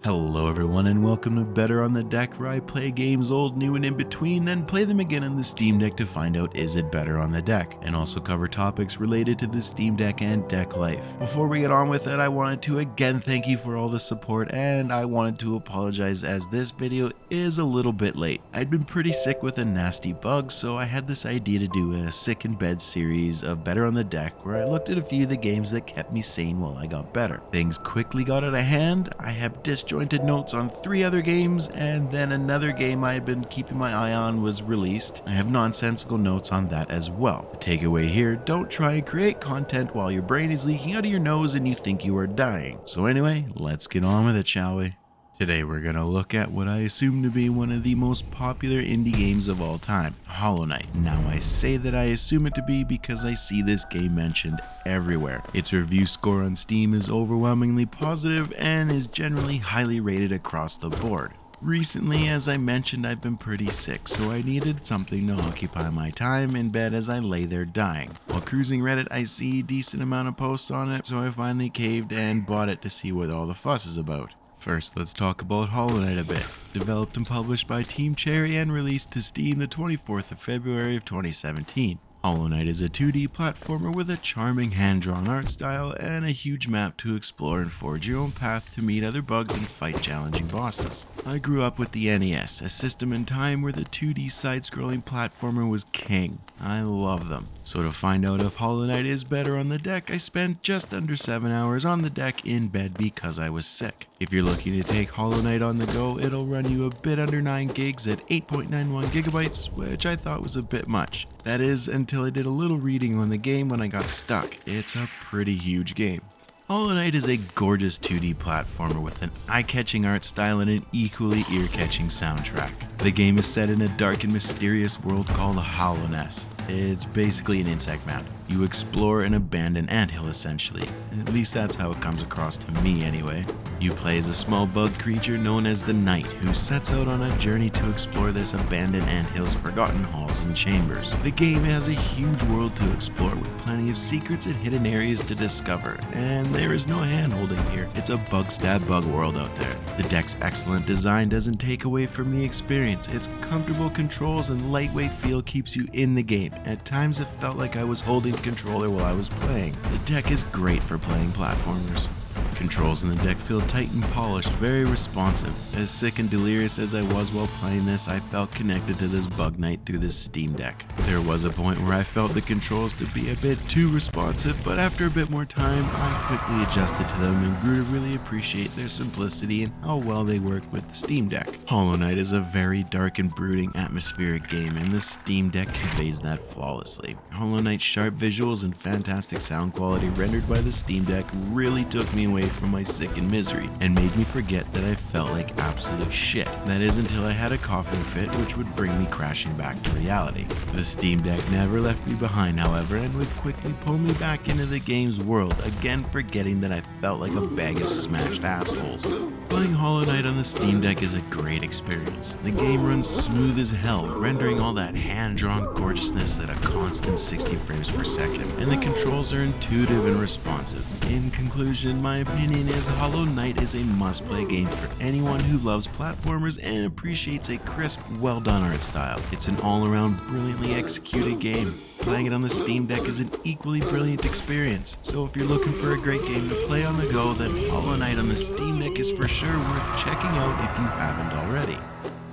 Hello everyone and welcome to Better on the Deck, where I play games old, new and in between, then play them again on the Steam Deck to find out is it better on the deck, and also cover topics related to the Steam Deck and deck life. Before we get on with it, I wanted to again thank you for all the support, and I wanted to apologize as this video is a little bit late. I'd been pretty sick with a nasty bug, so I had this idea to do a sick in bed series of Better on the Deck, where I looked at a few of the games that kept me sane while I got better. Things quickly got out of hand. I have disjointed notes on 3 other games, and then another game I had been keeping my eye on was released. I have nonsensical notes on that as well. The takeaway here, don't try and create content while your brain is leaking out of your nose and you think you are dying. So anyway, let's get on with it, shall we? Today we're going to look at what I assume to be one of the most popular indie games of all time, Hollow Knight. Now I say that I assume it to be because I see this game mentioned everywhere. Its review score on Steam is overwhelmingly positive and is generally highly rated across the board. Recently, as I mentioned, I've been pretty sick, so I needed something to occupy my time in bed as I lay there dying. While cruising Reddit, I see a decent amount of posts on it, so I finally caved and bought it to see what all the fuss is about. First, let's talk about Hollow Knight a bit. Developed and published by Team Cherry and released to Steam the 24th of February of 2017. Hollow Knight is a 2D platformer with a charming hand-drawn art style and a huge map to explore and forge your own path to meet other bugs and fight challenging bosses. I grew up with the NES, a system and time where the 2D side-scrolling platformer was king. I love them. So to find out if Hollow Knight is better on the deck, I spent just under 7 hours on the deck in bed because I was sick. If you're looking to take Hollow Knight on the go, it'll run you a bit under 9 gigs at 8.91 gigabytes, which I thought was a bit much. That is, until I did a little reading on the game when I got stuck. It's a pretty huge game. Hollow Knight is a gorgeous 2D platformer with an eye-catching art style and an equally ear-catching soundtrack. The game is set in a dark and mysterious world called Hallownest. It's basically an insect mound. You explore an abandoned anthill essentially. At least that's how it comes across to me anyway. You play as a small bug creature known as the Knight, who sets out on a journey to explore this abandoned anthill's forgotten halls and chambers. The game has a huge world to explore with plenty of secrets and hidden areas to discover, and there is no hand-holding here. It's a bug-stab bug world out there. The deck's excellent design doesn't take away from the experience. Its comfortable controls and lightweight feel keeps you in the game. At times it felt like I was holding the controller while I was playing. The deck is great for playing platformers. Controls in the deck feel tight and polished, very responsive. As sick and delirious as I was while playing this, I felt connected to this bug knight through this Steam Deck. There was a point where I felt the controls to be a bit too responsive, but after a bit more time, I quickly adjusted to them and grew to really appreciate their simplicity and how well they work with the Steam Deck. Hollow Knight is a very dark and brooding atmospheric game, and the Steam Deck conveys that flawlessly. Hollow Knight's sharp visuals and fantastic sound quality rendered by the Steam Deck really took me away from my sick and misery and made me forget that I felt like absolute shit. That is until I had a coughing fit, which would bring me crashing back to reality. The Steam Deck never left me behind, however, and would quickly pull me back into the game's world, again forgetting that I felt like a bag of smashed assholes. Playing Hollow Knight on the Steam Deck is a great experience. The game runs smooth as hell, rendering all that hand-drawn gorgeousness at a constant 60 frames per second, and the controls are intuitive and responsive. In conclusion, my opinion is Hollow Knight is a must-play game for anyone who loves platformers and appreciates a crisp, well-done art style. It's an all-around brilliantly executed game. Playing it on the Steam Deck is an equally brilliant experience, so if you're looking for a great game to play on the go, then Hollow Knight on the Steam Deck is for sure worth checking out if you haven't already.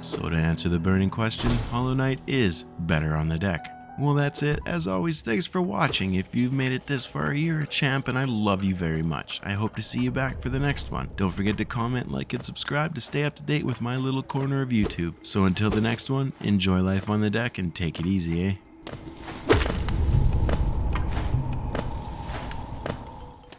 So to answer the burning question, Hollow Knight is better on the deck. Well, that's it. As always, thanks for watching. If you've made it this far, you're a champ and I love you very much. I hope to see you back for the next one. Don't forget to comment, like, and subscribe to stay up to date with my little corner of YouTube. So until the next one, enjoy life on the deck and take it easy, eh?